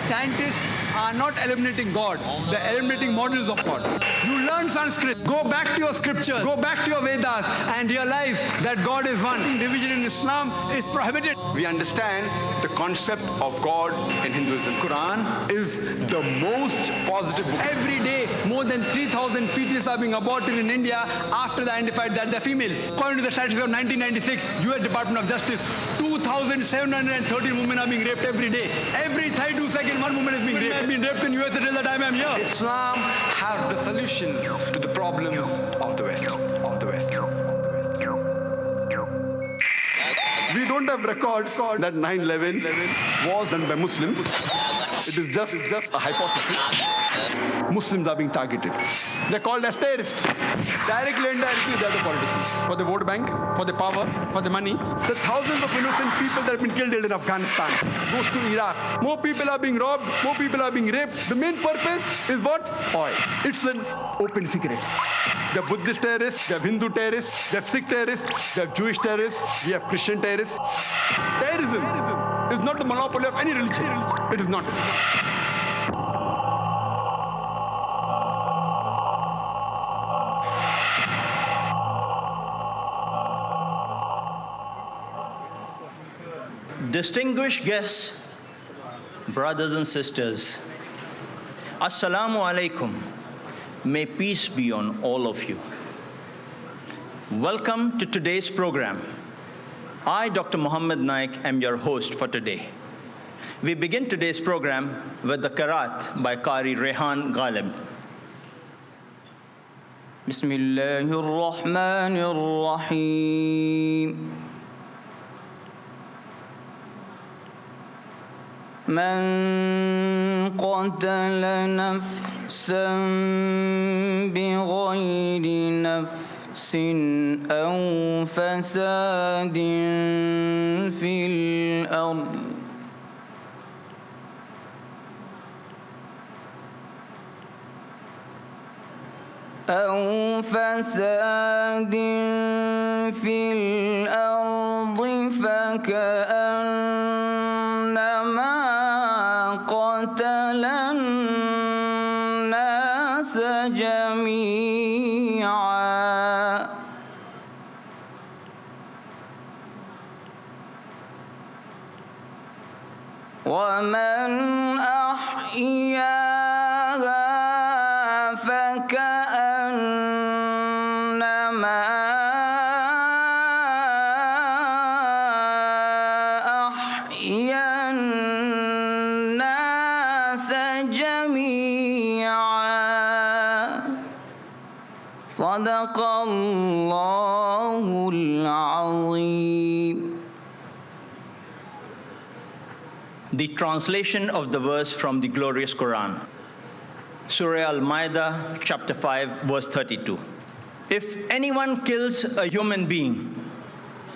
Scientists are not eliminating God. They're eliminating models of God. You learn Sanskrit. Go back to your scriptures. Go back to your Vedas and realize that God is one. Division in Islam is prohibited. We understand the concept of God in Hinduism. Quran is the most positive book. Every day, more than 3,000 fetuses are being aborted in India after they identified that they're females. According to the statistics of 1996, U.S. Department of Justice, 2,713 women are being raped every day. Every 32 seconds, one woman is being raped. I've been raped in U.S. until the time I'm here. Islam has the solutions to the problems of the West. We don't have records that 9/11 was done by Muslims. It is just a hypothesis. Muslims are being targeted. They're called as terrorists. Directly and indirectly, they're the politicians. For the vote bank, for the power, for the money. The thousands of innocent people that have been killed in Afghanistan goes to Iraq. More people are being robbed, more people are being raped. The main purpose is what? Oil. It's an open secret. They have Buddhist terrorists, they have Hindu terrorists, they have Sikh terrorists, they have Jewish terrorists, we have Christian terrorists. Terrorism is not the monopoly of any religion. It is not. Distinguished guests, brothers and sisters, Assalamu alaikum. May peace be on all of you. Welcome to today's program. I, Dr. Muhammad Naik, am your host for today. We begin today's program with the Qiraat by Qari Rehan Ghalib. Bismillahir Rahmanir Rahim. من قتل نفسا بغير نفس أو فساد في الأرض فكأنما قتل الناس جميعا ومن أحياها فكأنما أحيا الناس جميعا صدق الله العظيم. The translation of the verse from the glorious Quran. Surah Al-Ma'idah, chapter 5, verse 32. If anyone kills a human being,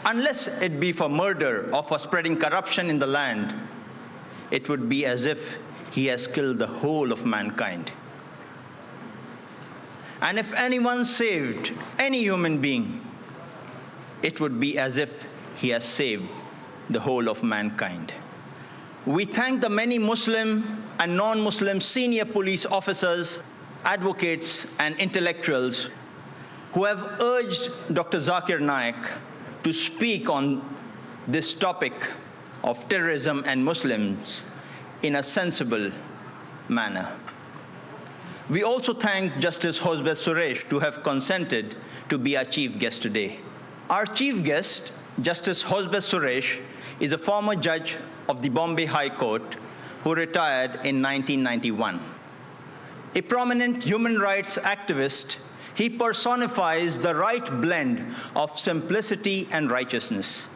unless it be for murder or for spreading corruption in the land, it would be as if he has killed the whole of mankind. And if anyone saved any human being, it would be as if he has saved the whole of mankind. We thank the many Muslim and non-Muslim senior police officers, advocates, and intellectuals who have urged Dr. Zakir Naik to speak on this topic of terrorism and Muslims in a sensible manner. We also thank Justice Hosbet Suresh to have consented to be our chief guest today. Our chief guest, Justice Hosbet Suresh, is a former judge of the Bombay High Court who retired in 1991. A prominent human rights activist, he personifies the right blend of simplicity and righteousness.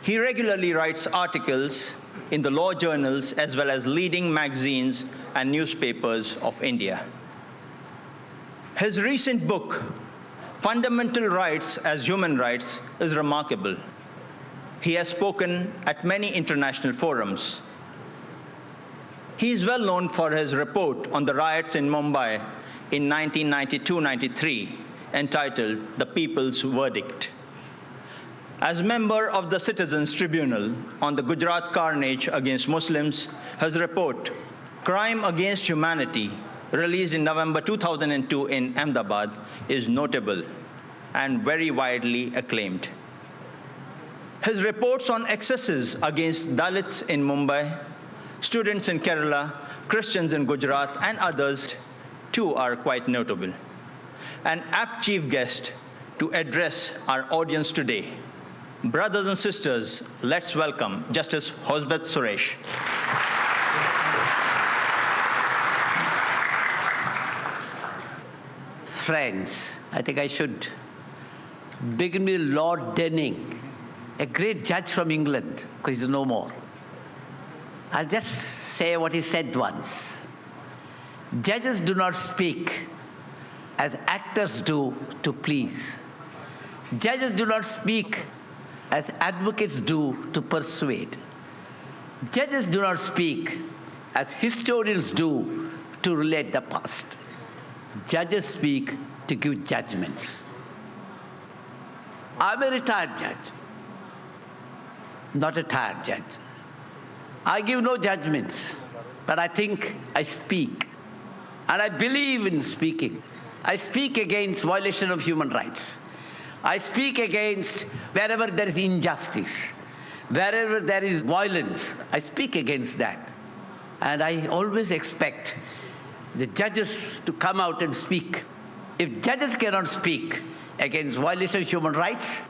He regularly writes articles in the law journals as well as leading magazines and newspapers of India. His recent book, Fundamental Rights as Human Rights, is remarkable. He has spoken at many international forums. He is well known for his report on the riots in Mumbai in 1992-93, entitled The People's Verdict. as member of the Citizens Tribunal on the Gujarat carnage against Muslims, his report, Crime Against Humanity, released in November 2002 in Ahmedabad, is notable and very widely acclaimed. His reports on excesses against Dalits in Mumbai, students in Kerala, Christians in Gujarat, and others, too, are quite notable. An apt chief guest to address our audience today. Brothers and sisters, let's welcome Justice Hosbet Suresh. Friends, I think I should begin with Lord Denning, a great judge from England, because he's no more. I'll just say what he said once. Judges do not speak as actors do to please. Judges do not speak as advocates do to persuade. Judges do not speak as historians do to relate the past. Judges speak to give judgments. I'm a retired judge, not a tired judge. I give no judgments, but I think I speak. And I believe in speaking. I speak against violation of human rights. I speak against wherever there is injustice, wherever there is violence, I speak against that. And I always expect the judges to come out and speak. If judges cannot speak against violation of human rights,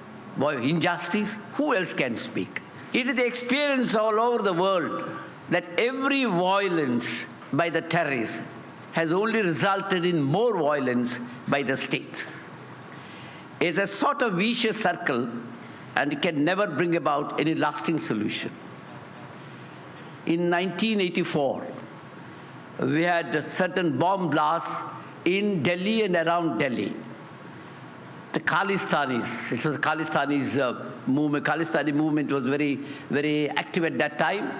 injustice, who else can speak? It is the experience all over the world that every violence by the terrorists has only resulted in more violence by the state. It's a sort of vicious circle, and it can never bring about any lasting solution. In 1984, we had certain bomb blasts in Delhi and around Delhi. The Khalistanis, it was the Khalistanis movement. Khalistani movement was very, very active at that time.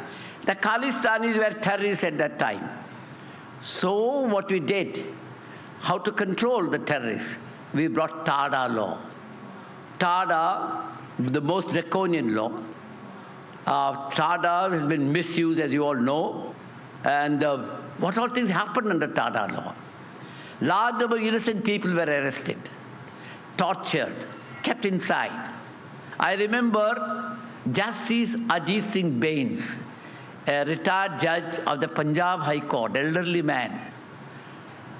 The Khalistanis were terrorists at that time. So what we did, how to control the terrorists? We brought TADA law. TADA, the most draconian law. TADA has been misused, as you all know. And what all things happened under TADA law? Large number of innocent people were arrested, tortured, kept inside. I remember Justice Ajit Singh Bains, a retired judge of the Punjab High Court, elderly man.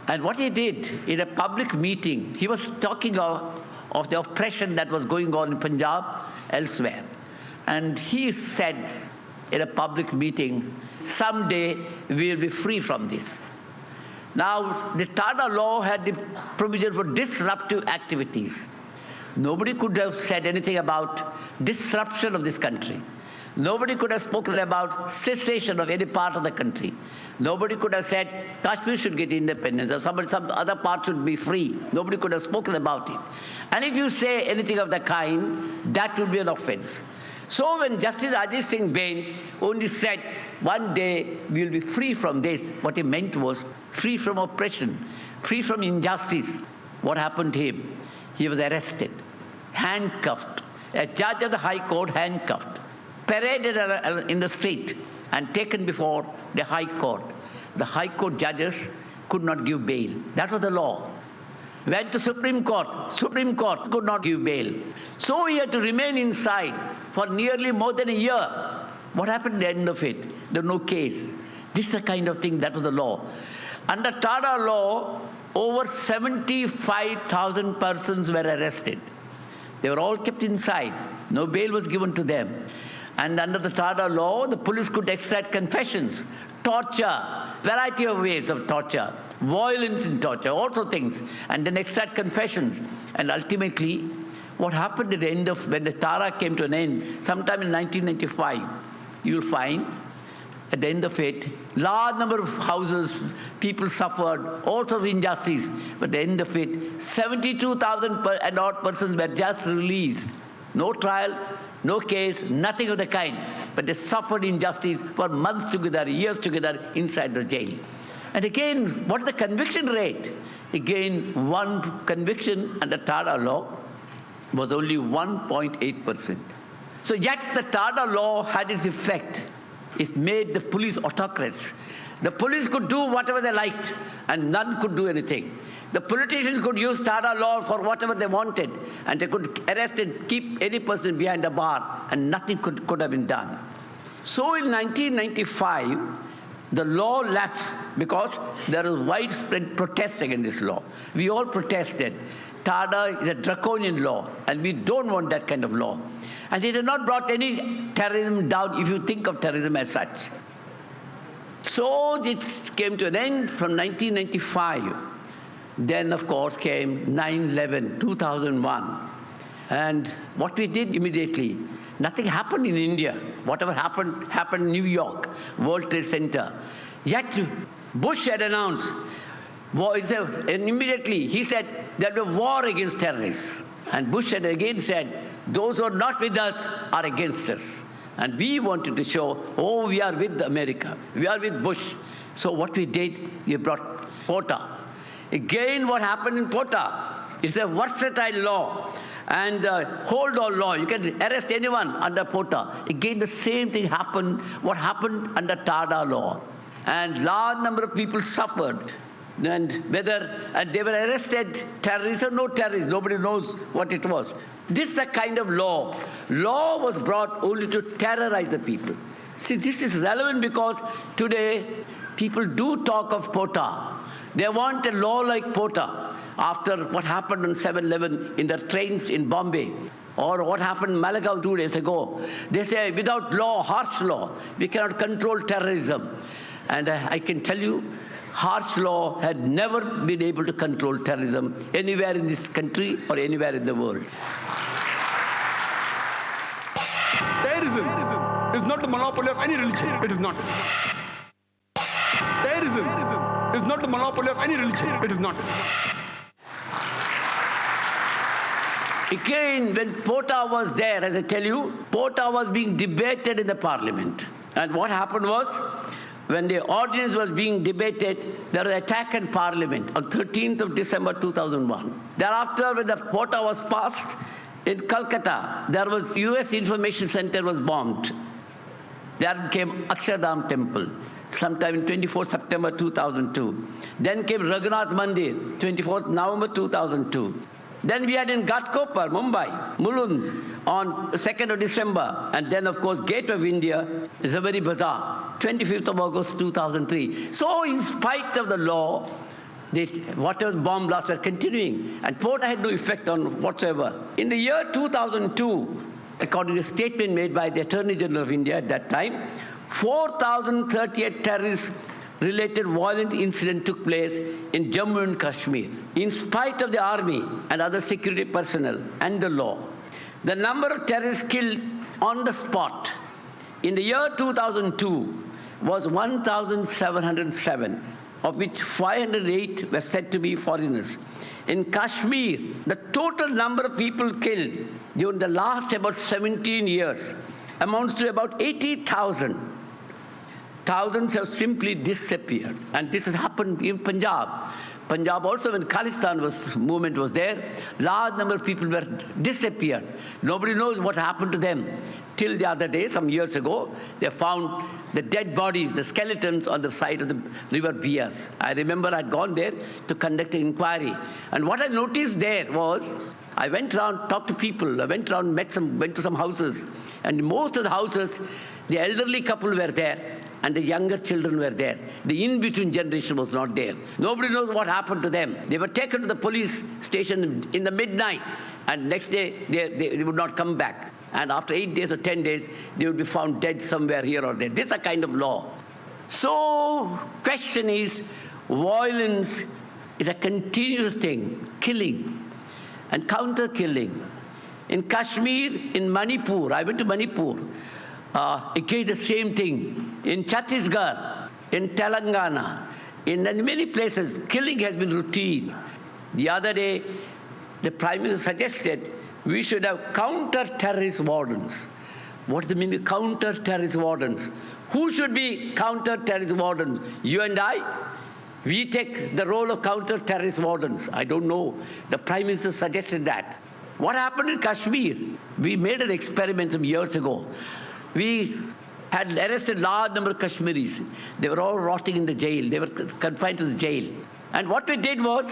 And what he did in a public meeting, he was talking of the oppression that was going on in Punjab, elsewhere. And he said in a public meeting, someday we will be free from this. Now, the TADA law had the provision for disruptive activities. Nobody could have said anything about disruption of this country. Nobody could have spoken about cessation of any part of the country. Nobody could have said Kashmir should get independence or some other part should be free. Nobody could have spoken about it. And if you say anything of the kind, that would be an offense. So when Justice Ajit Singh Bains only said, one day we will be free from this, what he meant was free from oppression, free from injustice. What happened to him? He was arrested, handcuffed, a judge of the High Court handcuffed, paraded in the street and taken before the High Court. The High Court judges could not give bail. That was the law. Went to Supreme Court could not give bail. So he had to remain inside for nearly more than a year. What happened at the end of it? There was no case. This is the kind of thing, that was the law. Under TADA law, over 75,000 persons were arrested. They were all kept inside. No bail was given to them. And under the TADA law, the police could extract confessions, torture, variety of ways of torture, violence in torture, also things, and then extract confessions. And ultimately, what happened at the end of, when the TADA came to an end, sometime in 1995, you'll find, at the end of it, large number of houses, people suffered, all sorts of injustice. But at the end of it, 72,000 and odd persons were just released. No trial, no case, nothing of the kind. But they suffered injustice for months together, years together inside the jail. And again, what is the conviction rate? Again, one conviction under TADA law was only 1.8%. So yet the Tada law had its effect. It made the police autocrats. The police could do whatever they liked, and none could do anything. The politicians could use Tada law for whatever they wanted, and they could arrest and keep any person behind a bar, and nothing could have been done. So in 1995, the law lapsed because there was widespread protest against this law. We all protested. Tada is a draconian law, and we don't want that kind of law. And it has not brought any terrorism down if you think of terrorism as such. So it came to an end from 1995. Then, of course, came 9/11, 2001. And what we did immediately, nothing happened in India. Whatever happened, happened in New York, World Trade Center. Yet Bush had announced, and immediately he said there will be war against terrorists. And Bush had again said, those who are not with us are against us. And we wanted to show, oh, we are with America. We are with Bush. So what we did, we brought POTA. Again, what happened in POTA? It's a versatile law and hold-all law. You can arrest anyone under POTA. Again, the same thing happened, what happened under Tada law. And large number of people suffered. And they were arrested, terrorists or no terrorists, nobody knows what it was. This is a kind of law. Law was brought only to terrorize the people. See, this is relevant because today people do talk of POTA. They want a law like POTA after what happened on 7/11 in the trains in Bombay, or what happened in Malagaon 2 days ago. They say without law, harsh law, we cannot control terrorism. And I can tell you, harsh law had never been able to control terrorism anywhere in this country or anywhere in the world. Terrorism is not the monopoly of any religion. It is not. Terrorism is not the monopoly of any religion. It is not. Again, when POTA was there, as I tell you, POTA was being debated in the parliament. And what happened was, when the ordinance was being debated, there was an attack in parliament on 13th of December 2001. Thereafter, when the POTA was passed, in Calcutta, there was US Information Center was bombed. There came Akshardham Temple, sometime in 24th September 2002. Then came Raghunath Mandir, 24th November 2002. Then we had in Ghatkopar, Mumbai, Mulund, on 2nd of December. And then, of course, Gate of India, Zawari Bazaar, 25th of August 2003. So in spite of the law, whatever bomb blasts were continuing. And POTA had no effect on whatsoever. In the year 2002, according to a statement made by the Attorney General of India at that time, 4,038 terrorist-related violent incidents took place in Jammu and Kashmir, in spite of the army and other security personnel and the law. The number of terrorists killed on the spot in the year 2002 was 1,707, of which 508 were said to be foreigners. In Kashmir, the total number of people killed during the last about 17 years amounts to about 80,000. Thousands have simply disappeared. And this has happened in Punjab. Punjab also, when Khalistan movement was there, large number of people were disappeared. Nobody knows what happened to them. Till the other day, some years ago, they found the dead bodies, the skeletons on the side of the river Bias. I remember I'd gone there to conduct an inquiry. And what I noticed there was, I went around, talked to people, I went around, went to some houses. And in most of the houses, the elderly couple were there, and the younger children were there. The in-between generation was not there. Nobody knows what happened to them. They were taken to the police station in the midnight, and next day they would not come back. And after 8 days or 10 days, they would be found dead somewhere here or there. This is a kind of law. So, question is, violence is a continuous thing, killing and counter-killing. In Kashmir, in Manipur, I went to Manipur, again the same thing. In Chhattisgarh, in Telangana, in many places, killing has been routine. The other day, the Prime Minister suggested we should have counter-terrorist wardens. What does it mean, counter-terrorist wardens? Who should be counter-terrorist wardens? You and I? We take the role of counter-terrorist wardens. I don't know. The Prime Minister suggested that. What happened in Kashmir? We made an experiment some years ago. We had arrested a large number of Kashmiris. They were all rotting in the jail. They were confined to the jail. And what we did was,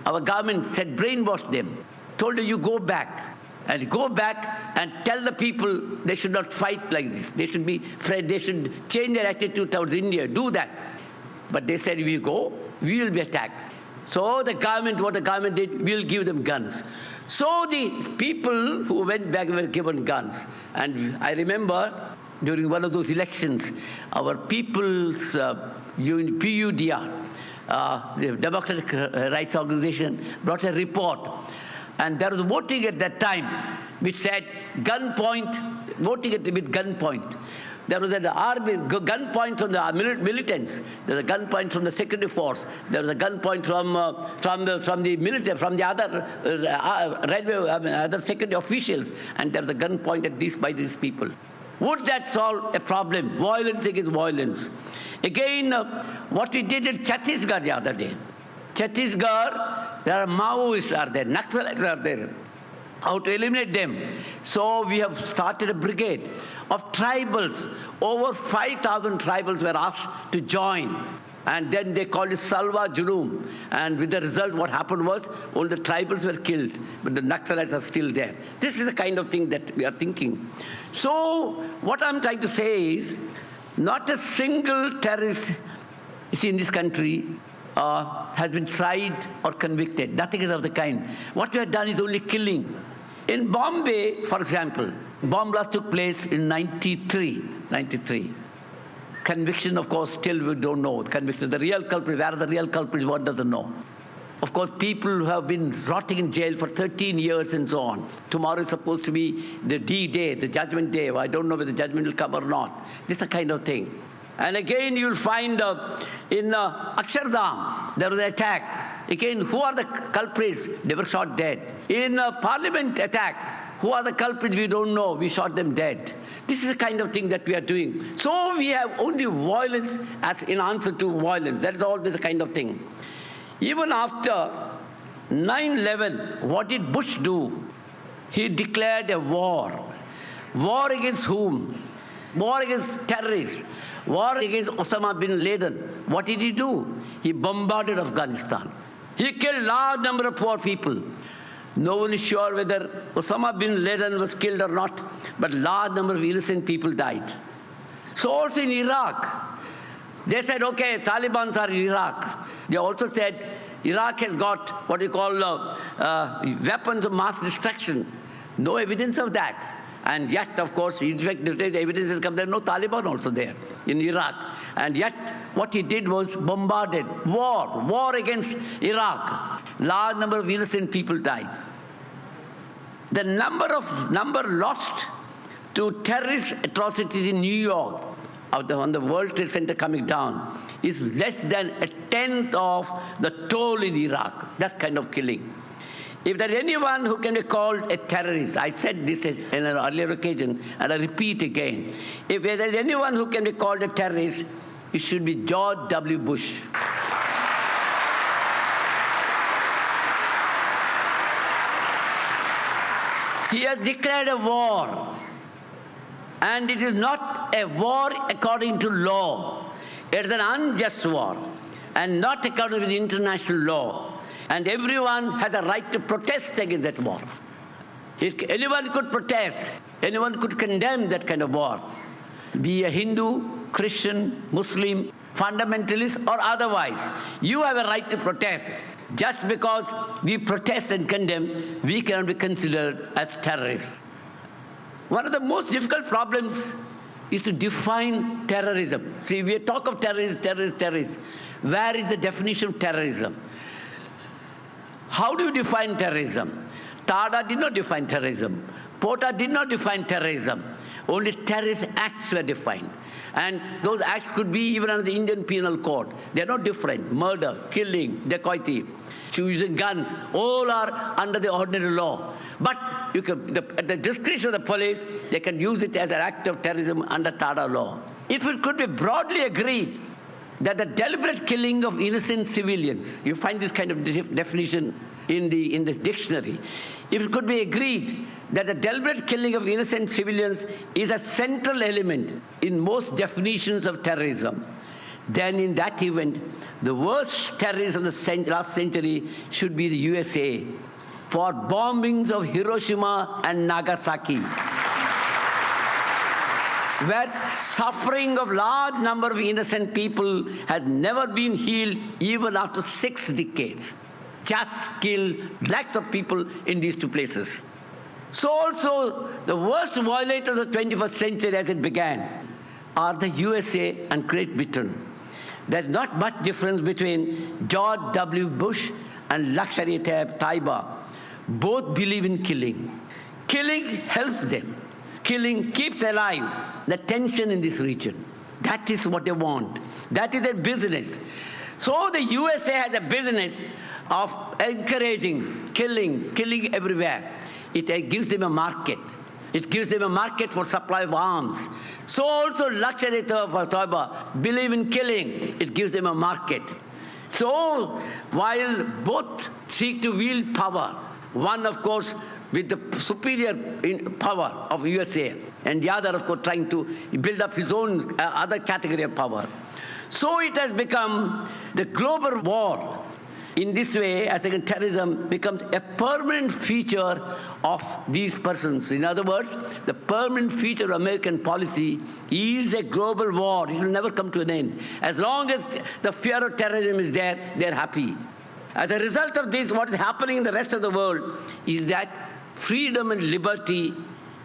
our government said, brainwash them. Told them, you go back. And go back and tell the people they should not fight like this. They should be afraid. They should change their attitude towards India. Do that. But they said, if you go, we will be attacked. So the government, what the government did, we'll give them guns. So the people who went back were given guns. And I remember during one of those elections, our People's PUDR, the Democratic Rights Organization, brought a report. And there was voting at that time which said gunpoint, voting with gunpoint. There was an army gunpoint from the militants. There was a gunpoint from the security force. There was a gunpoint from the military, from the other other security officials. And there was a gunpoint at by these people. Would that solve a problem? Violence against violence. Again, what we did in Chhattisgarh the other day. Chhattisgarh, there are Maoists are there, Naxalites are there. How to eliminate them? So we have started a brigade of tribals. Over 5,000 tribals were asked to join. And then they called it Salwa Junoon. And with the result, what happened was, all the tribals were killed, but the Naxalites are still there. This is the kind of thing that we are thinking. So what I'm trying to say is, not a single terrorist in this country has been tried or convicted. Nothing is of the kind. What we have done is only killing. In Bombay, for example, bomb blast took place in 93. Conviction, of course, still we don't know. Conviction, the real culprit, where are the real culprits, one doesn't know. Of course, people who have been rotting in jail for 13 years and so on. Tomorrow is supposed to be the D-Day, the Judgment Day. I don't know whether the judgment will come or not. This is the kind of thing. And again, you'll find in Akshardham, there was an attack. Again, who are the culprits? They were shot dead. In Parliament attack, who are the culprits? We don't know. We shot them dead. This is the kind of thing that we are doing. So we have only violence as in answer to violence. That is all this kind of thing. Even after 9/11, what did Bush do? He declared a war. War against whom? War against terrorists. War against Osama bin Laden. What did he do? He bombarded Afghanistan. He killed a large number of poor people. No one is sure whether Osama bin Laden was killed or not, but a large number of innocent people died. So also in Iraq, they said, okay, Taliban are in Iraq. They also said Iraq has got what you call weapons of mass destruction. No evidence of that. And yet, of course, in fact, the evidence has come, there are no Taliban also there in Iraq. And yet, what he did was bombarded, war against Iraq. Large number of innocent people died. The number lost to terrorist atrocities in New York, on the World Trade Center coming down, is less than a tenth of the toll in Iraq, that kind of killing. If there is anyone who can be called a terrorist, I said this in an earlier occasion, and I repeat again, if there is anyone who can be called a terrorist, it should be George W. Bush. He has declared a war, and it is not a war according to law. It is an unjust war, and not according to the international law. And everyone has a right to protest against that war. If anyone could protest, anyone could condemn that kind of war, be a Hindu, Christian, Muslim, fundamentalist, or otherwise. You have a right to protest. Just because we protest and condemn, we cannot be considered as terrorists. One of the most difficult problems is to define terrorism. See, we talk of terrorists. Where is the definition of terrorism? How do you define terrorism? Tada did not define terrorism. Porta did not define terrorism. Only terrorist acts were defined. And those acts could be even under the Indian Penal Code. They are not different. Murder, killing, dacoity, using guns, all are under the ordinary law. But you can, at the discretion of the police, they can use it as an act of terrorism under Tada law. If it could be broadly agreed that the deliberate killing of innocent civilians, you find this kind of definition in the dictionary, if it could be agreed that the deliberate killing of innocent civilians is a central element in most definitions of terrorism, then in that event, the worst terrorists of the last century should be the USA for bombings of Hiroshima and Nagasaki, where suffering of large number of innocent people has never been healed even after 6 decades. Just killed lakhs of people in these two places. So also, the worst violators of the 21st century as it began are the USA and Great Britain. There's not much difference between George W. Bush and Lakshari Taiba. Both believe in killing. Killing helps them. Killing keeps alive the tension in this region. That is what they want. That is their business. So the USA has a business of encouraging killing everywhere. It gives them a market. It gives them a market for supply of arms. So also Lakshari Taiba believe in killing. It gives them a market. So while both seek to wield power, one of course with the superior power of USA, and the other of course trying to build up his own other category of power. So it has become the global war. In this way, as again, terrorism becomes a permanent feature of these persons. In other words, the permanent feature of American policy is a global war. It will never come to an end. As long as the fear of terrorism is there, they're happy. As a result of this, what is happening in the rest of the world is that freedom and liberty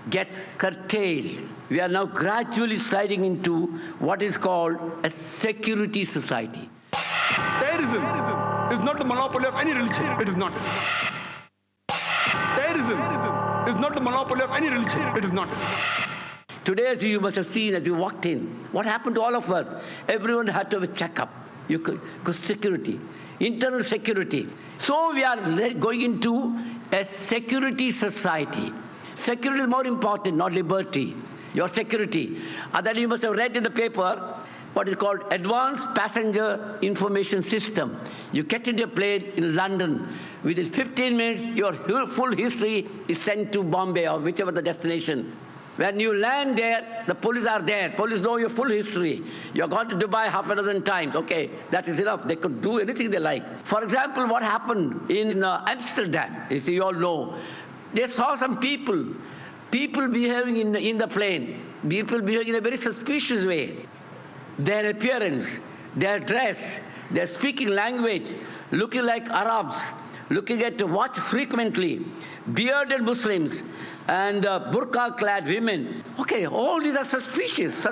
gets curtailed. We are now gradually sliding into what is called a security society. Terrorism is not the monopoly of any religion. It is not. Terrorism is not the monopoly of any religion. It is not. Today, as you must have seen as you walked in, what happened to all of us? Everyone had to have a checkup. Because security, internal security. So we are going into a security society. Security is more important, not liberty. Your security. And then you must have read in the paper what is called Advanced Passenger Information System. You get into a plane in London. Within 15 minutes, your full history is sent to Bombay or whichever the destination. When you land there, the police are there. Police know your full history. You're gone to Dubai half a dozen times. Okay, that is enough. They could do anything they like. For example, what happened in Amsterdam, you all know, they saw some people behaving in the plane, people behaving in a very suspicious way. Their appearance, their dress, their speaking language, looking like Arabs, looking at watch frequently, bearded Muslims, and burqa-clad women. Okay, all these are suspicious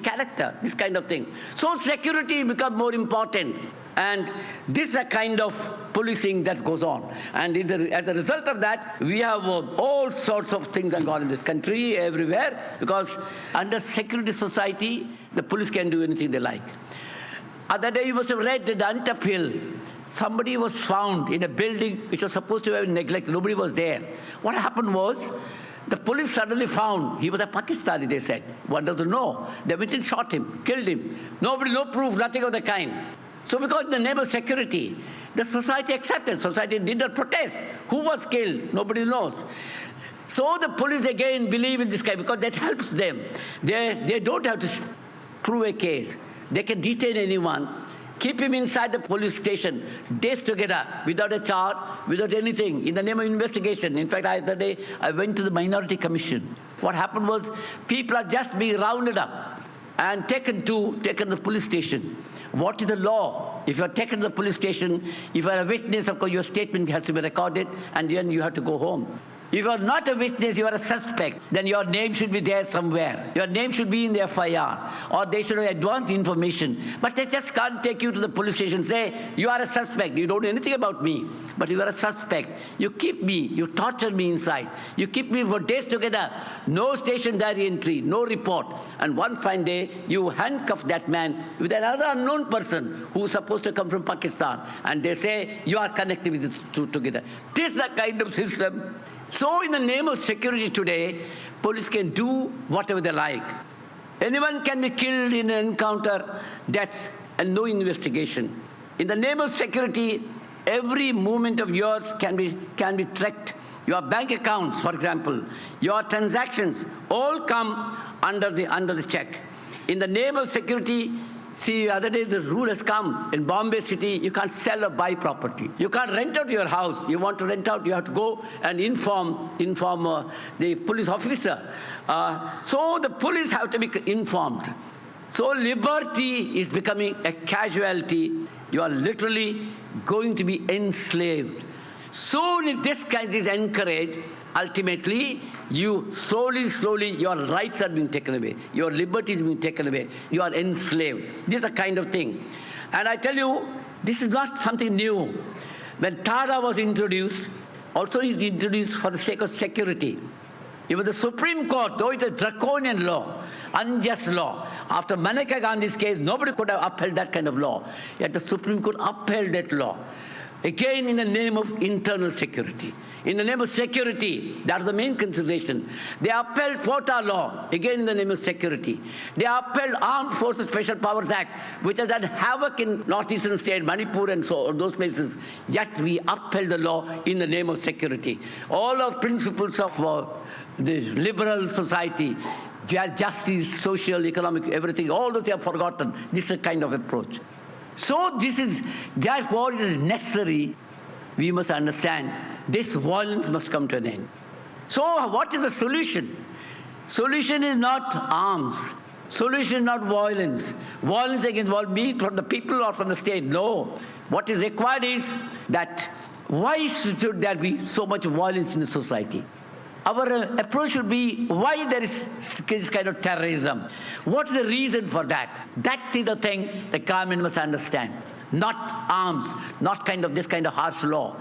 character, this kind of thing. So security becomes more important. And this is a kind of policing that goes on. And as a result of that, we have all sorts of things going on in this country, everywhere, because under security society, the police can do anything they like. Other day, you must have read that on Antap Hill, somebody was found in a building which was supposed to have been neglected. Nobody was there. What happened was, the police suddenly found he was a Pakistani, they said. One doesn't know. They went and shot him, killed him. Nobody, no proof, nothing of the kind. So because in the name of security, the society accepted. Society did not protest. Who was killed? Nobody knows. So the police again believe in this guy because that helps them. They don't have to prove a case. They can detain anyone, keep him inside the police station, days together, without a charge, without anything, in the name of investigation. In fact, the other day, I went to the Minority Commission. What happened was, people are just being rounded up and taken to the police station. What is the law? If you are taken to the police station, if you are a witness, of course, your statement has to be recorded, and then you have to go home. If you are not a witness, you are a suspect, then your name should be there somewhere. Your name should be in the FIR, or they should have advanced information. But they just can't take you to the police station and say, you are a suspect, you don't know anything about me, but you are a suspect. You keep me, you torture me inside. You keep me for days together, no station diary entry, no report. And one fine day, you handcuff that man with another unknown person who is supposed to come from Pakistan. And they say, you are connected with these two together. This is the kind of system. So in the name of security today, police can do whatever they like. Anyone can be killed in an encounter, deaths, and no investigation. In the name of security, Every movement of yours can be tracked. Your bank accounts, for example, your transactions all come under the check. In the name of security, see, the other day the rule has come. In Bombay city, you can't sell or buy property. You can't rent out your house. You want to rent out, you have to go and inform the police officer. So the police have to be informed. So liberty is becoming a casualty. You are literally going to be enslaved. Soon if this kind is encouraged, ultimately, you slowly, your rights are being taken away. Your liberty is being taken away. You are enslaved. This is a kind of thing. And I tell you, this is not something new. When TADA was introduced, also it was introduced for the sake of security. Even the Supreme Court, though it is a draconian law, unjust law, after Maneka Gandhi's case, nobody could have upheld that kind of law. Yet the Supreme Court upheld that law. Again, in the name of internal security. In the name of security, that's the main consideration. They upheld quota law, again in the name of security. They upheld Armed Forces Special Powers Act, which has done havoc in northeastern state, Manipur and so those places. Yet we upheld the law in the name of security. All our principles of the liberal society, justice, social, economic, everything, all those they have forgotten. This is a kind of approach. So therefore it is necessary, we must understand, this violence must come to an end. So what is the solution? Solution is not arms. Solution is not violence. Violence against be it from the people or from the state. No. What is required is that why should there be so much violence in the society? Our approach should be why there is this kind of terrorism. What is the reason for that? That is the thing the government must understand. Not arms, not this kind of harsh law.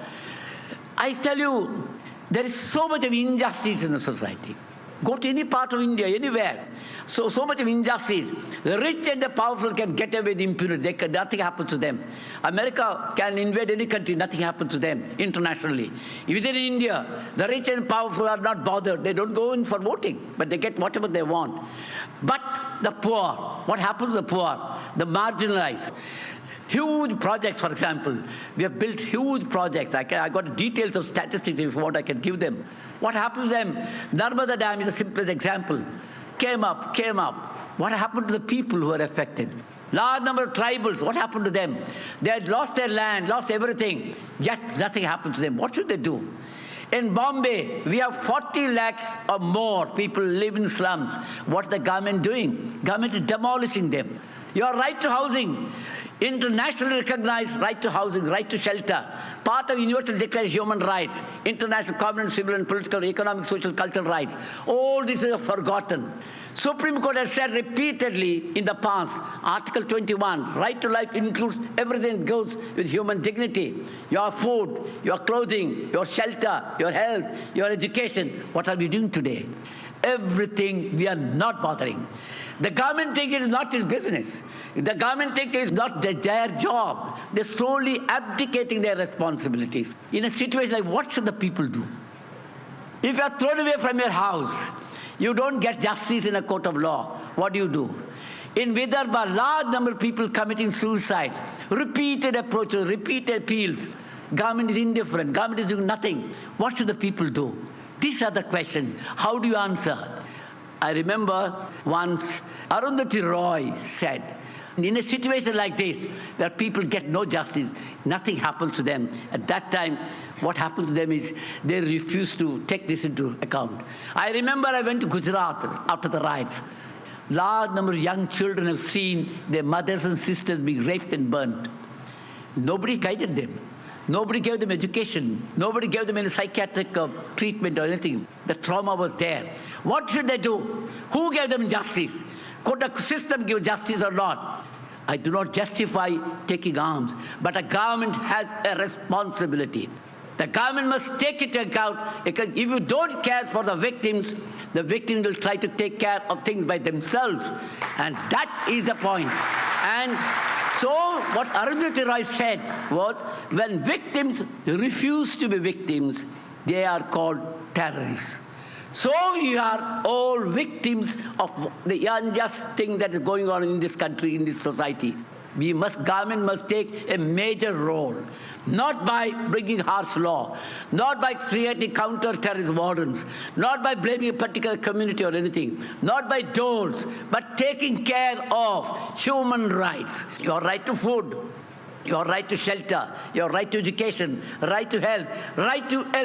I tell you, there is so much of injustice in the society. Go to any part of India, anywhere. So much of injustice. The rich and the powerful can get away with impunity. Nothing happens to them. America can invade any country. Nothing happens to them internationally. Within India, the rich and powerful are not bothered. They don't go in for voting, but they get whatever they want. But the poor, what happens to the poor? The marginalized. Huge projects, for example. We have built huge projects. I got details of statistics if you want, I can give them. What happens to them? Narmada Dam is the simplest example. Came up. What happened to the people who were affected? Large number of tribals, what happened to them? They had lost their land, lost everything, yet nothing happened to them. What should they do? In Bombay, we have 40 lakhs or more people live in slums. What's the government doing? Government is demolishing them. Your right to housing, internationally recognized right to housing, right to shelter, part of Universal Declaration of Human Rights, international covenant, civil and political, economic, social, cultural rights. All this is forgotten. Supreme Court has said repeatedly in the past, Article 21, right to life includes everything that goes with human dignity. Your food, your clothing, your shelter, your health, your education. What are we doing today? Everything we are not bothering. The government thinks it is not his business. The government thinks it is not their job. They're slowly abdicating their responsibilities. In a situation like what should the people do? If you are thrown away from your house, you don't get justice in a court of law. What do? In Vidarbha, large number of people committing suicide. Repeated approaches, repeated appeals. Government is indifferent. Government is doing nothing. What should the people do? These are the questions. How do you answer? I remember once Arundhati Roy said, in a situation like this, where people get no justice, nothing happens to them. At that time, what happened to them is they refused to take this into account. I remember I went to Gujarat after the riots. Large number of young children have seen their mothers and sisters being raped and burnt. Nobody guided them. Nobody gave them education. Nobody gave them any psychiatric treatment or anything. The trauma was there. What should they do? Who gave them justice? Could the system give justice or not? I do not justify taking arms, but a government has a responsibility. The government must take it into account, because if you don't care for the victims will try to take care of things by themselves. And that is the point. And so what Arundhati Roy said was, when victims refuse to be victims, they are called terrorists. So you are all victims of the unjust thing that is going on in this country, in this society. Government must take a major role, not by bringing harsh law, not by creating counter-terrorist wardens, not by blaming a particular community or anything, not by doors, but taking care of human rights. Your right to food, your right to shelter, your right to education, right to health, right to a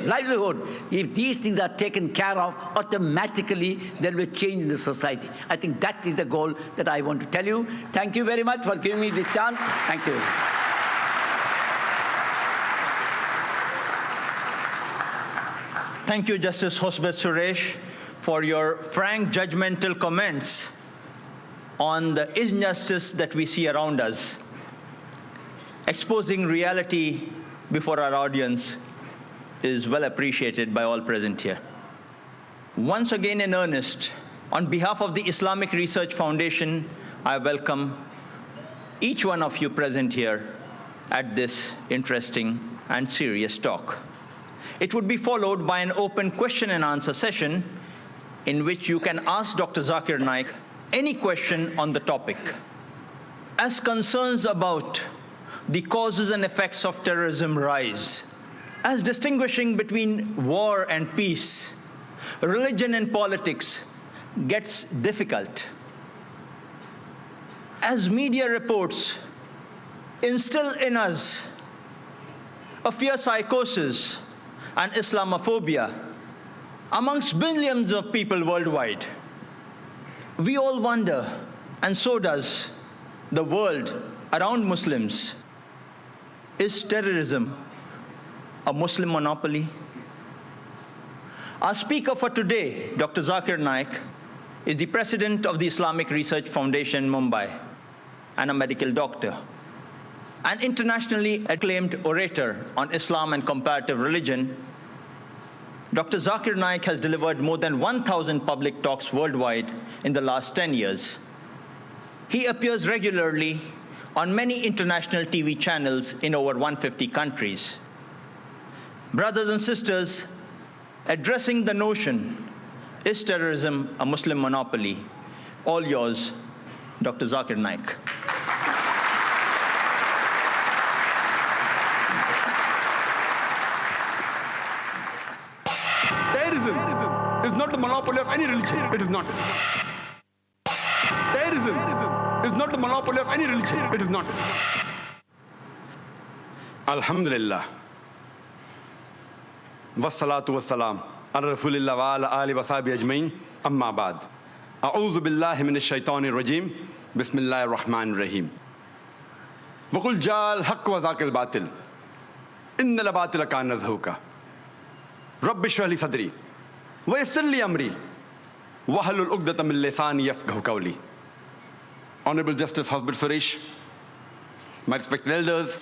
livelihood. If these things are taken care of, automatically there will be change in the society. I think that is the goal that I want to tell you. Thank you very much for giving me this chance. Thank you. Thank you, Justice Hosbet Suresh, for your frank, judgmental comments on the injustice that we see around us. Exposing reality before our audience is well appreciated by all present here. Once again in earnest, on behalf of the Islamic Research Foundation, I welcome each one of you present here at this interesting and serious talk. It would be followed by an open question and answer session in which you can ask Dr. Zakir Naik any question on the topic. As concerns about the causes and effects of terrorism rise, as distinguishing between war and peace, religion and politics gets difficult, as media reports instill in us a fear psychosis and Islamophobia amongst billions of people worldwide, we all wonder, and so does the world around Muslims, is terrorism a Muslim monopoly? Our speaker for today, Dr. Zakir Naik, is the president of the Islamic Research Foundation, Mumbai, and a medical doctor. An internationally acclaimed orator on Islam and comparative religion, Dr. Zakir Naik has delivered more than 1,000 public talks worldwide in the last 10 years. He appears regularly on many international TV channels in over 150 countries. Brothers and sisters, addressing the notion, is terrorism a Muslim monopoly? All yours, Dr. Zakir Naik. Terrorism is not the monopoly of any religion. It is not. Terrorism is not the monopoly of any religion. It is not. Alhamdulillah. Wassalatu wassalam ala Rasulillah wa ala ali wa sahbihi ajmain. Amma ba'd. A'udhu billahi minash shaitanir rajim. Bismillahir rahmanir rahim. Wa qul ja'al haqq wa zaqil batil. Innal batila kana zahuqa. Rabbi shrah li sadri wa yassir li amri wahlul 'uqdatam min lisani yafqahu qawli. Honorable Justice Hosbet Suresh, my respected elders,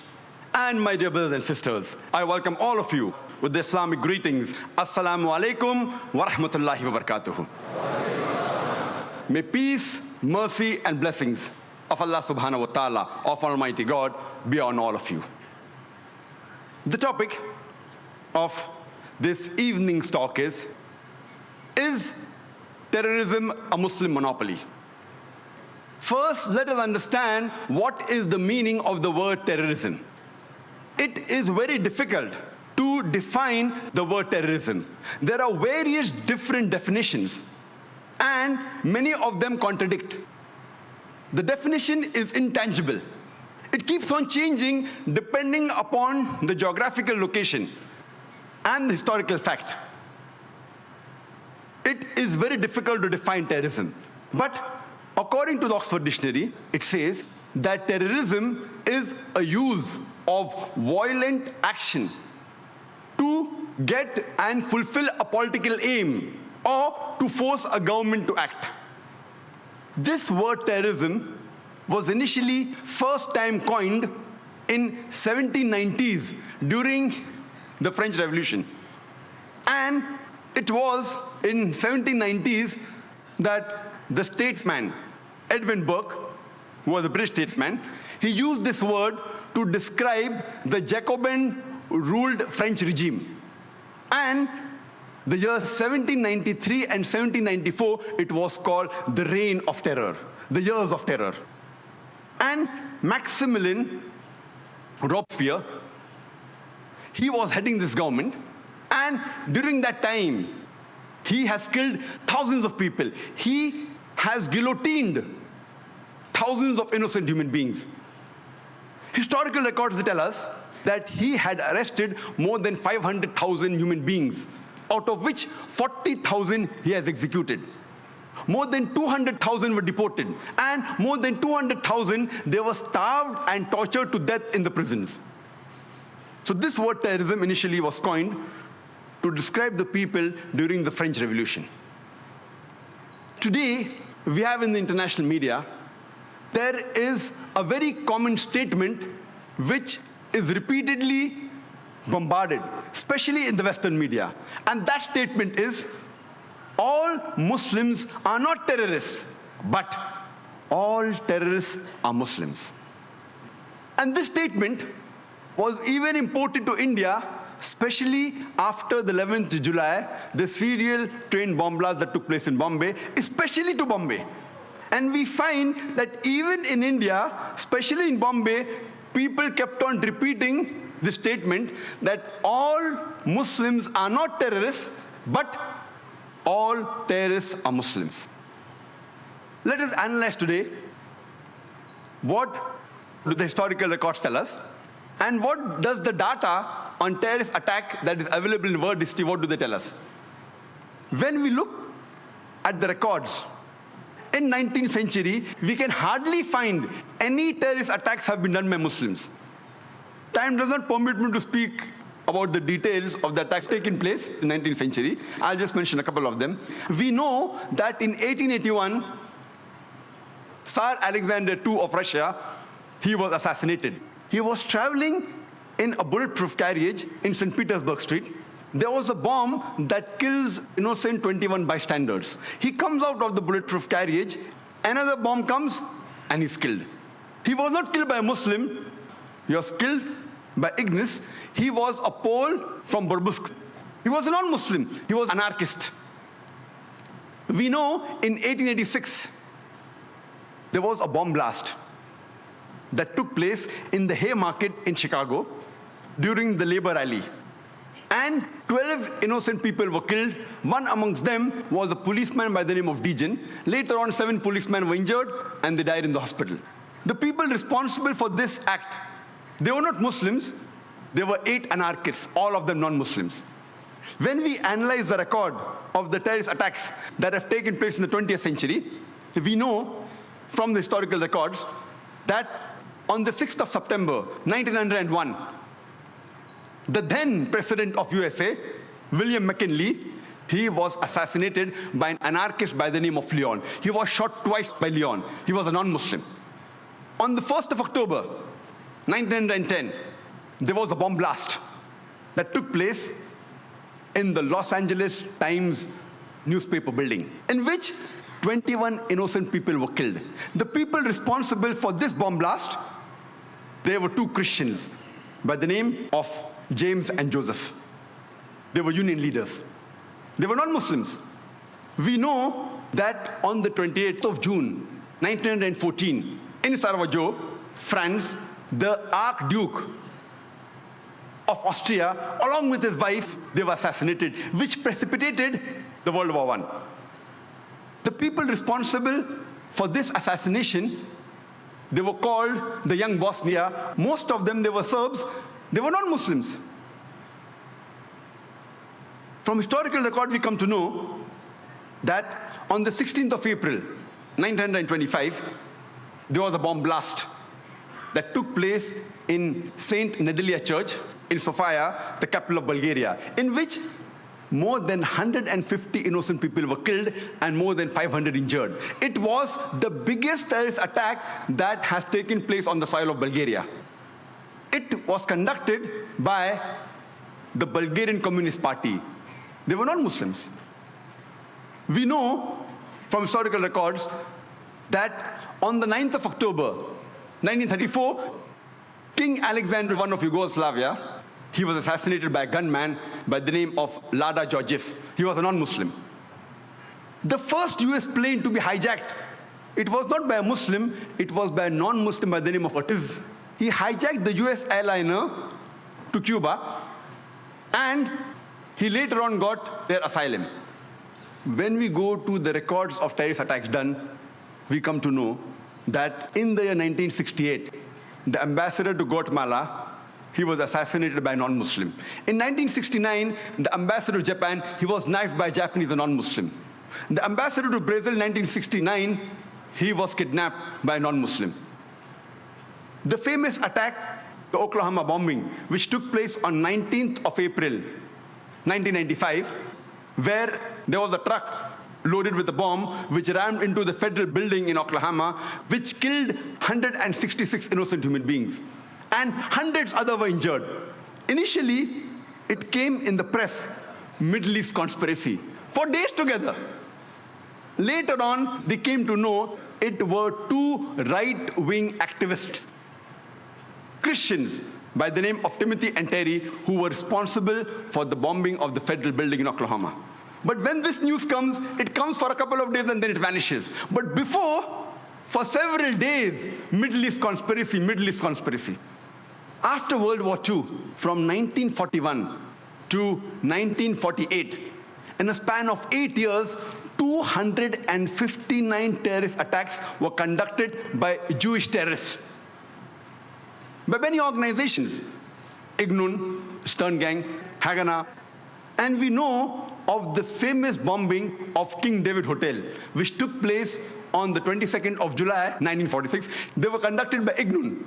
and my dear brothers and sisters, I welcome all of you with the Islamic greetings. Assalamu alaikum wa rahmatullahi wa barakatuhu. May peace, mercy, and blessings of Allah subhanahu wa ta'ala, of Almighty God, be on all of you. The topic of this evening's talk is terrorism a Muslim monopoly? First, let us understand what is the meaning of the word terrorism. It is very difficult to define the word terrorism. There are various different definitions, and many of them contradict. The definition is intangible. It keeps on changing depending upon the geographical location and the historical fact. It is very difficult to define terrorism. But according to the Oxford Dictionary, it says that terrorism is a use of violent action to get and fulfill a political aim or to force a government to act. This word terrorism was initially first time coined in 1790s during the French Revolution. And it was in 1790s that the statesman, Edwin Burke, who was a British statesman, he used this word to describe the Jacobin-ruled French regime. And the years 1793 and 1794, it was called the Reign of Terror, the Years of Terror. And Maximilian Robespierre, he was heading this government, and during that time, he has killed thousands of people. He has guillotined thousands of innocent human beings. Historical records tell us that he had arrested more than 500,000 human beings, out of which 40,000 he has executed. More than 200,000 were deported, and more than 200,000 they were starved and tortured to death in the prisons. So this word terrorism initially was coined to describe the people during the French Revolution. Today, we have in the international media, there is a very common statement which is repeatedly bombarded, especially in the Western media. And that statement is, all Muslims are not terrorists, but all terrorists are Muslims. And this statement was even imported to India, especially after the 11th July, the serial train bomb blast that took place in Bombay, especially to Bombay. And we find that even in India, especially in Bombay, people kept on repeating the statement that all Muslims are not terrorists, but all terrorists are Muslims. Let us analyze today what do the historical records tell us, and what does the data on terrorist attack that is available in world history, what do they tell us? When we look at the records, in 19th century, we can hardly find any terrorist attacks have been done by Muslims. Time does not permit me to speak about the details of the attacks taking place in 19th century. I'll just mention a couple of them. We know that in 1881, Tsar Alexander II of Russia, he was assassinated. He was traveling in a bulletproof carriage in St. Petersburg Street. There was a bomb that kills innocent 21 bystanders. He comes out of the bulletproof carriage, another bomb comes, and he's killed. He was not killed by a Muslim, he was killed by Ignis. He was a Pole from Burbusk. He was a non-Muslim, he was an anarchist. We know in 1886, there was a bomb blast that took place in the Haymarket in Chicago during the labor rally. And 12 innocent people were killed. One amongst them was a policeman by the name of Dejan. Later on, 7 policemen were injured and they died in the hospital. The people responsible for this act, they were not Muslims, they were 8 anarchists, all of them non-Muslims. When we analyze the record of the terrorist attacks that have taken place in the 20th century, we know from the historical records that on the 6th of September, 1901, the then president of USA, William McKinley, he was assassinated by an anarchist by the name of Leon. He was shot twice by Leon. He was a non-Muslim. On the 1st of October, 1910, there was a bomb blast that took place in the Los Angeles Times newspaper building, in which 21 innocent people were killed. The people responsible for this bomb blast, they were 2 Christians by the name of James and Joseph. They were union leaders. They were not Muslims. We know that on the 28th of June, 1914, in Sarajevo, France, the Archduke of Austria, along with his wife, they were assassinated, which precipitated the World War I. The people responsible for this assassination, they were called the Young Bosnia. Most of them, they were Serbs. They were not Muslims. From historical record, we come to know that on the 16th of April, 1925, there was a bomb blast that took place in St. Nedelia Church in Sofia, the capital of Bulgaria, in which more than 150 innocent people were killed and more than 500 injured. It was the biggest terrorist attack that has taken place on the soil of Bulgaria. It was conducted by the Bulgarian Communist Party. They were not Muslims. We know from historical records that on the 9th of October, 1934, King Alexander I of Yugoslavia, he was assassinated by a gunman by the name of Lada Georgiev. He was a non-Muslim. The first US plane to be hijacked It was not by a Muslim, it was by a non-Muslim by the name of Ortiz. He hijacked the US airliner to Cuba, and he later on got their asylum. When we go to the records of terrorist attacks done, we come to know that in the year 1968, the ambassador to Guatemala, he was assassinated by a non-Muslim. In 1969, the ambassador to Japan, he was knifed by a Japanese, a non-Muslim. The ambassador to Brazil in 1969, he was kidnapped by a non-Muslim. The famous attack, the Oklahoma bombing, which took place on 19th of April, 1995, where there was a truck loaded with a bomb which rammed into the federal building in Oklahoma, which killed 166 innocent human beings. And hundreds others were injured. Initially, it came in the press, Middle East conspiracy, for days together. Later on, they came to know it were two right-wing activists, Christians by the name of Timothy and Terry, who were responsible for the bombing of the federal building in Oklahoma. But when this news comes, it comes for a couple of days and then it vanishes. But before, for several days, Middle East conspiracy, Middle East conspiracy. After World War II, from 1941 to 1948, in a span of 8 years, 259 terrorist attacks were conducted by Jewish terrorists. By many organizations, Ignun, Stern Gang, Haganah, and we know of the famous bombing of King David Hotel, which took place on the 22nd of July, 1946. They were conducted by Ignun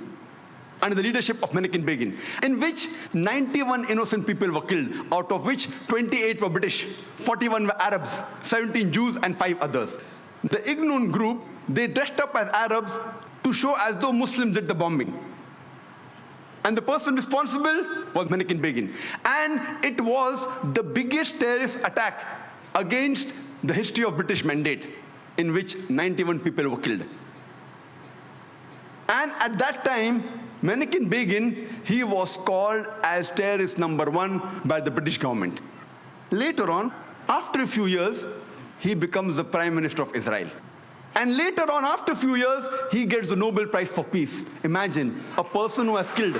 under the leadership of Menachem Begin, in which 91 innocent people were killed, out of which 28 were British, 41 were Arabs, 17 Jews, and 5 others. The Ignun group, they dressed up as Arabs to show as though Muslims did the bombing. And the person responsible was Menachem Begin. And it was the biggest terrorist attack against the history of British Mandate, in which 91 people were killed. And at that time, Menachem Begin, he was called as terrorist #1 by the British government. Later on, after a few years, he becomes the Prime Minister of Israel. And later on, after a few years, he gets the Nobel Prize for Peace. Imagine, a person who has killed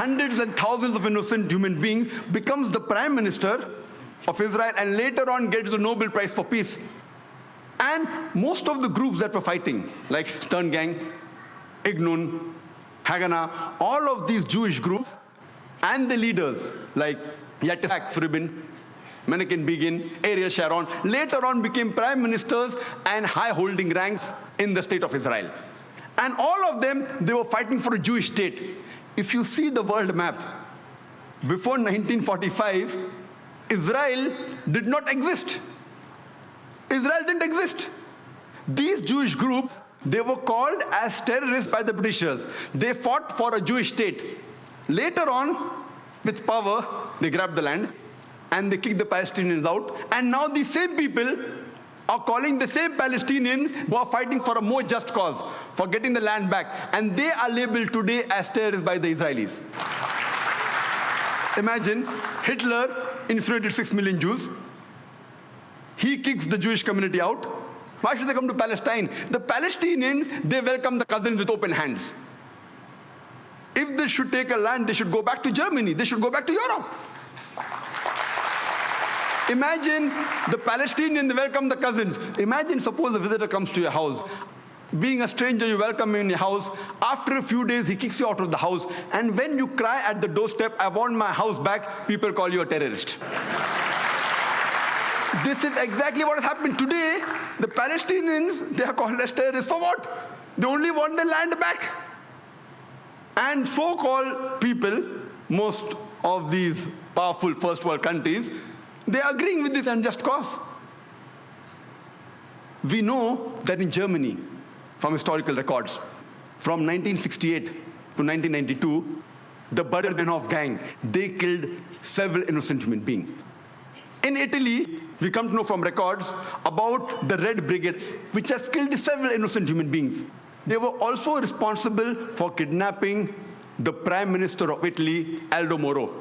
hundreds and thousands of innocent human beings becomes the Prime Minister of Israel and later on gets the Nobel Prize for Peace. And most of the groups that were fighting, like Stern Gang, Ignun, Haganah, all of these Jewish groups and the leaders like Yitzhak Rabin, Menachem Begin, Ariel Sharon, later on became prime ministers and high-holding ranks in the state of Israel. And all of them, they were fighting for a Jewish state. If you see the world map, before 1945, Israel did not exist. Israel didn't exist. These Jewish groups, they were called as terrorists by the Britishers. They fought for a Jewish state. Later on, with power, they grabbed the land and they kicked the Palestinians out. And now these same people are calling the same Palestinians who are fighting for a more just cause, for getting the land back. And they are labeled today as terrorists by the Israelis. Imagine, Hitler incinerated 6 million Jews. He kicks the Jewish community out. Why should they come to Palestine? The Palestinians, they welcome the cousins with open hands. If they should take a land, they should go back to Germany. They should go back to Europe. Imagine the Palestinian, they welcome the cousins. Imagine, suppose a visitor comes to your house. Being a stranger, you welcome him in your house. After a few days, he kicks you out of the house. And when you cry at the doorstep, I want my house back, people call you a terrorist. This is exactly what has happened today. The Palestinians, they are called as terrorists. For what? They only want their land back. And so-called people, most of these powerful first world countries, they are agreeing with this unjust cause. We know that in Germany, from historical records, from 1968 to 1992, the Bader-Meinhof gang, they killed several innocent human beings. In Italy, we come to know from records about the Red Brigades, which has killed several innocent human beings. They were also responsible for kidnapping the Prime Minister of Italy, Aldo Moro.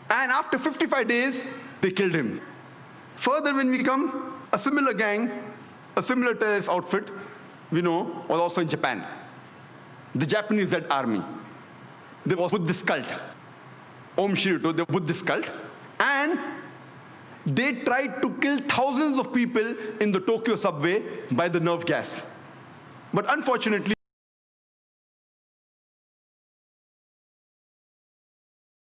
And after 55 days, they killed him. Further, when we come A similar gang, a similar terrorist outfit, we know, was also in Japan. The Japanese Red Army. They was Buddhist cult. Om Shirito, the Buddhist cult. And they tried to kill thousands of people in the Tokyo subway by the nerve gas. But unfortunately,